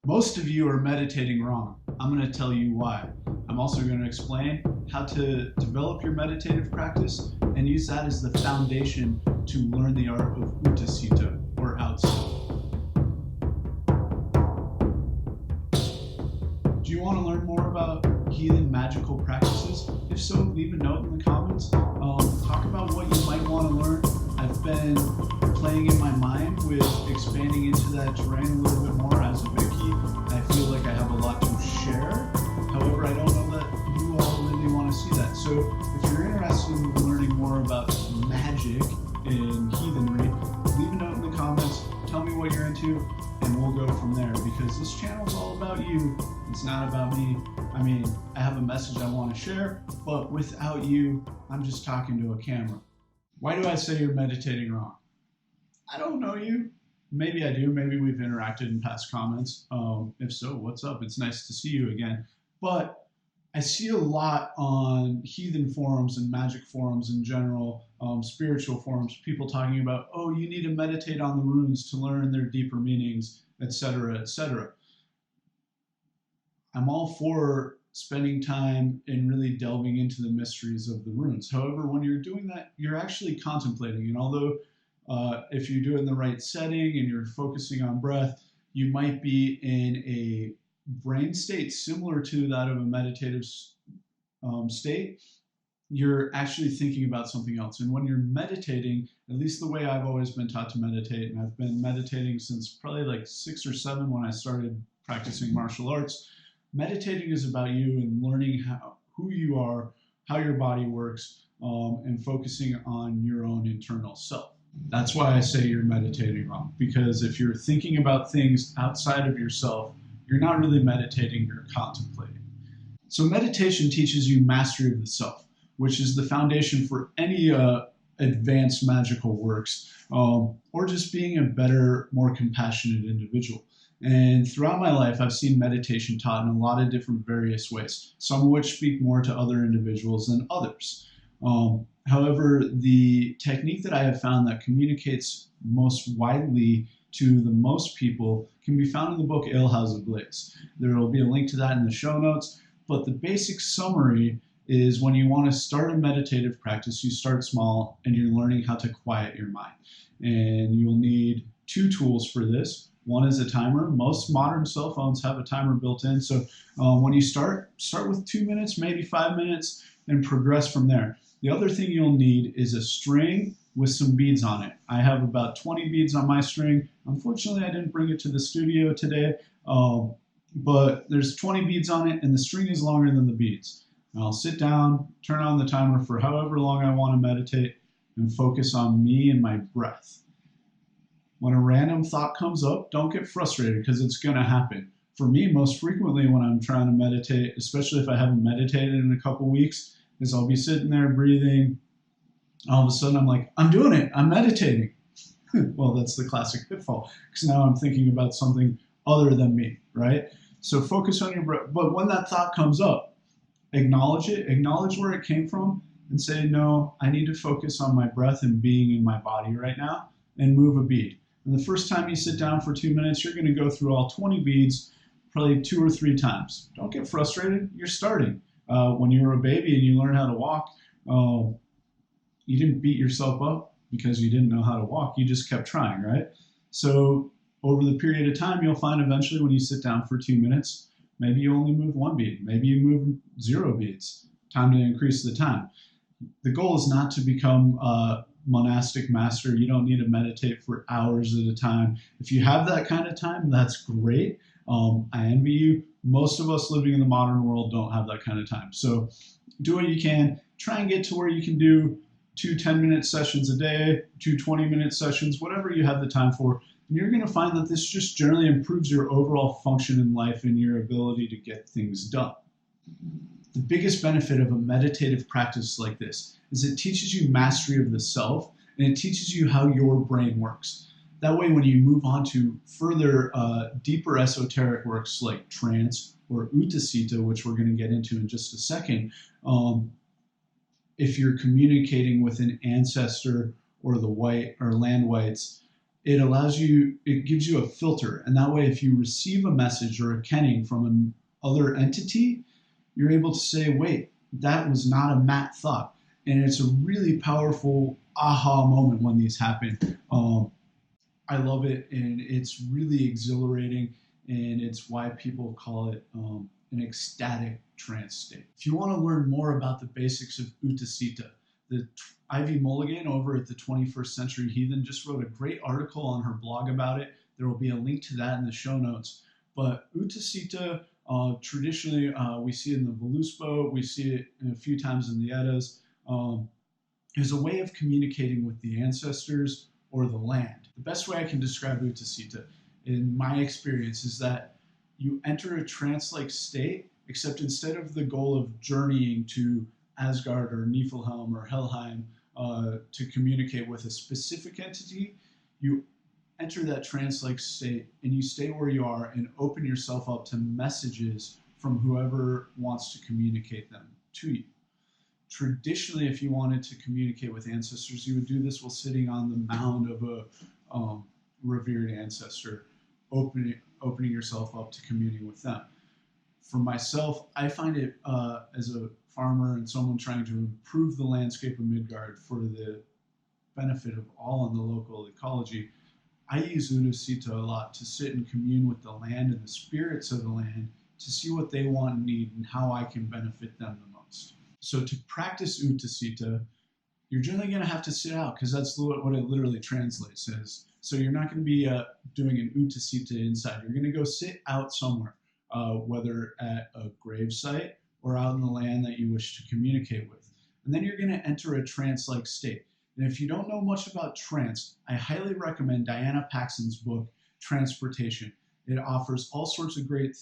Most of you are meditating wrong. I'm going to tell you why. I'm also going to explain how to develop your meditative practice and use that as the foundation to learn the art of Utiseta, or outside. Do you want to learn more about healing magical practices? If so, leave a note in the comments. Talk about what you might want to learn. I've been playing in my mind with expanding into that terrain a little bit more as a Vicky. I feel like I have a lot to share. However, I don't know that you all really want to see that. So if you're interested in learning more about magic and heathenry, leave a note in the comments. Tell me what you're into, and we'll go from there, because this channel is all about you. It's not about me. I mean, I have a message I want to share, but without you, I'm just talking to a camera. Why do I say you're meditating wrong? I don't know you. Maybe I do. Maybe we've interacted in past comments. If so, what's up? It's nice to see you again. But I see a lot on heathen forums and magic forums in general, spiritual forums, people talking about, oh, you need to meditate on the runes to learn their deeper meanings, etc., etc. I'm all for spending time and really delving into the mysteries of the runes. However, when you're doing that, you're actually contemplating. And although if you do it in the right setting and you're focusing on breath, you might be in a brain state similar to that of a meditative state. You're actually thinking about something else. And when you're meditating, at least the way I've always been taught to meditate, and I've been meditating since probably like 6 or 7 when I started practicing martial arts, meditating is about you and learning who you are, how your body works, and focusing on your own internal self. That's why I say you're meditating wrong, because if you're thinking about things outside of yourself, you're not really meditating, you're contemplating. So meditation teaches you mastery of the self, which is the foundation for any advanced magical works, or just being a better, more compassionate individual. And throughout my life, I've seen meditation taught in a lot of different various ways, some of which speak more to other individuals than others. However, the technique that I have found that communicates most widely to the most people can be found in the book Alehouse Ablaze. There will be a link to that in the show notes, but the basic summary is when you want to start a meditative practice, you start small and you're learning how to quiet your mind. And you'll need 2 tools for this. One is a timer. Most modern cell phones have a timer built in. So when you start with 2 minutes, maybe 5 minutes, and progress from there. The other thing you'll need is a string with some beads on it. I have about 20 beads on my string. Unfortunately, I didn't bring it to the studio today, but there's 20 beads on it, and the string is longer than the beads. And I'll sit down, turn on the timer for however long I want to meditate, and focus on me and my breath. When a random thought comes up, don't get frustrated, because it's going to happen. For me, most frequently when I'm trying to meditate, especially if I haven't meditated in a couple weeks, is I'll be sitting there breathing. All of a sudden I'm like, I'm doing it, I'm meditating. Well, that's the classic pitfall, because now I'm thinking about something other than me, right? So focus on your breath. But when that thought comes up, acknowledge it, acknowledge where it came from, and say, no, I need to focus on my breath and being in my body right now, and move a bead. And the first time you sit down for 2 minutes, you're going to go through all 20 beads, probably 2 or 3 times. Don't get frustrated, you're starting. When you were a baby and you learned how to walk, you didn't beat yourself up because you didn't know how to walk. You just kept trying, right? So over the period of time, you'll find eventually when you sit down for 2 minutes, maybe you only move 1 bead. Maybe you move 0 beads. Time to increase the time. The goal is not to become a monastic master. You don't need to meditate for hours at a time. If you have that kind of time, that's great. I envy you. Most of us living in the modern world don't have that kind of time. So do what you can. Try and get to where you can do 2 10-minute sessions a day, 2 20-minute sessions, whatever you have the time for. And you're going to find that this just generally improves your overall function in life and your ability to get things done. The biggest benefit of a meditative practice like this is it teaches you mastery of the self, and it teaches you how your brain works. That way, when you move on to further deeper esoteric works like trance or Utiseta, which we're going to get into in just a second, if you're communicating with an ancestor or the white or land whites, it allows you, it gives you a filter. And that way, if you receive a message or a kenning from another entity, you're able to say, wait, that was not a Matt thought. And it's a really powerful aha moment when these happen. I love it, and it's really exhilarating, and it's why people call it an ecstatic trance state. If you want to learn more about the basics of Utiseta, the Ivy Mulligan over at the 21st Century Heathen just wrote a great article on her blog about it. There will be a link to that in the show notes. But Utiseta, traditionally, we see it in the Voluspo, we see it a few times in the Eddas, is a way of communicating with the ancestors or the land. The best way I can describe Utiseta, in my experience, is that you enter a trance-like state, except instead of the goal of journeying to Asgard or Niflheim or Helheim to communicate with a specific entity, you enter that trance-like state and you stay where you are and open yourself up to messages from whoever wants to communicate them to you. Traditionally, if you wanted to communicate with ancestors, you would do this while sitting on the mound of a revered ancestor, opening yourself up to communing with them. For myself, I find it as a farmer and someone trying to improve the landscape of Midgard for the benefit of all in the local ecology, I use Utiseta a lot to sit and commune with the land and the spirits of the land to see what they want and need and how I can benefit them the most. So to practice Utiseta, you're generally going to have to sit out because that's what it literally translates as. So you're not going to be doing an Utiseta inside. You're going to go sit out somewhere, whether at a grave site or out in the land that you wish to communicate with. And then you're going to enter a trance-like state. And if you don't know much about trance, I highly recommend Diana Paxson's book, Transportation. It offers all sorts of great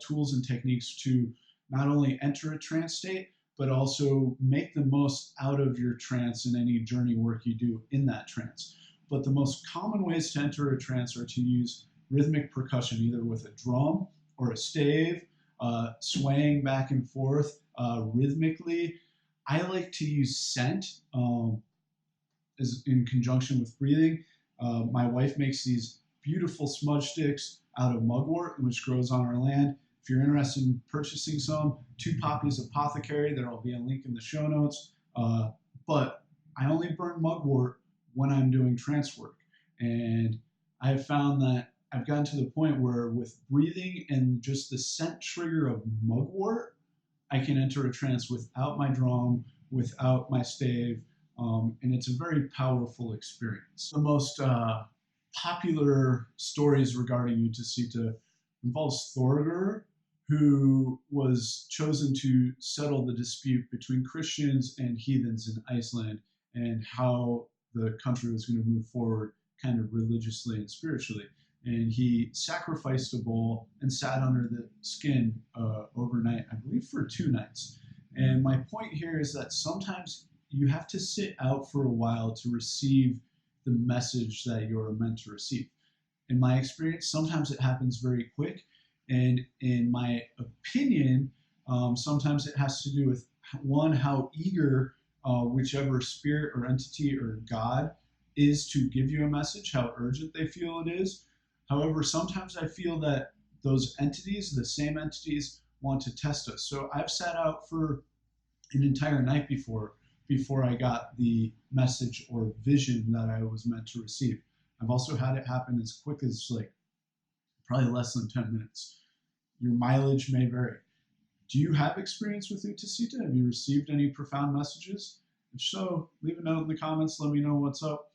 tools and techniques to not only enter a trance state, but also make the most out of your trance and any journey work you do in that trance. But the most common ways to enter a trance are to use rhythmic percussion, either with a drum or a stave, swaying back and forth rhythmically. I like to use scent in conjunction with breathing. My wife makes these beautiful smudge sticks out of mugwort, which grows on our land. If you're interested in purchasing some, 2 Poppies Apothecary, there'll be a link in the show notes. But I only burn mugwort when I'm doing trance work. And I've found that I've gotten to the point where with breathing and just the scent trigger of mugwort, I can enter a trance without my drum, without my stave, and it's a very powerful experience. The most popular stories regarding Utiseta involves Thorgr, who was chosen to settle the dispute between Christians and heathens in Iceland and how the country was going to move forward kind of religiously and spiritually. And he sacrificed a bull and sat under the skin overnight, I believe for 2 nights. And my point here is that sometimes you have to sit out for a while to receive the message that you're meant to receive. In my experience, sometimes it happens very quick. And in my opinion, sometimes it has to do with, one, how eager whichever spirit or entity or God is to give you a message, how urgent they feel it is. However, sometimes I feel that those entities, the same entities, want to test us. So I've sat out for an entire night before I got the message or vision that I was meant to receive. I've also had it happen as quick as probably less than 10 minutes. Your mileage may vary. Do you have experience with Utiseta? Have you received any profound messages? If so, leave a note in the comments. Let me know what's up.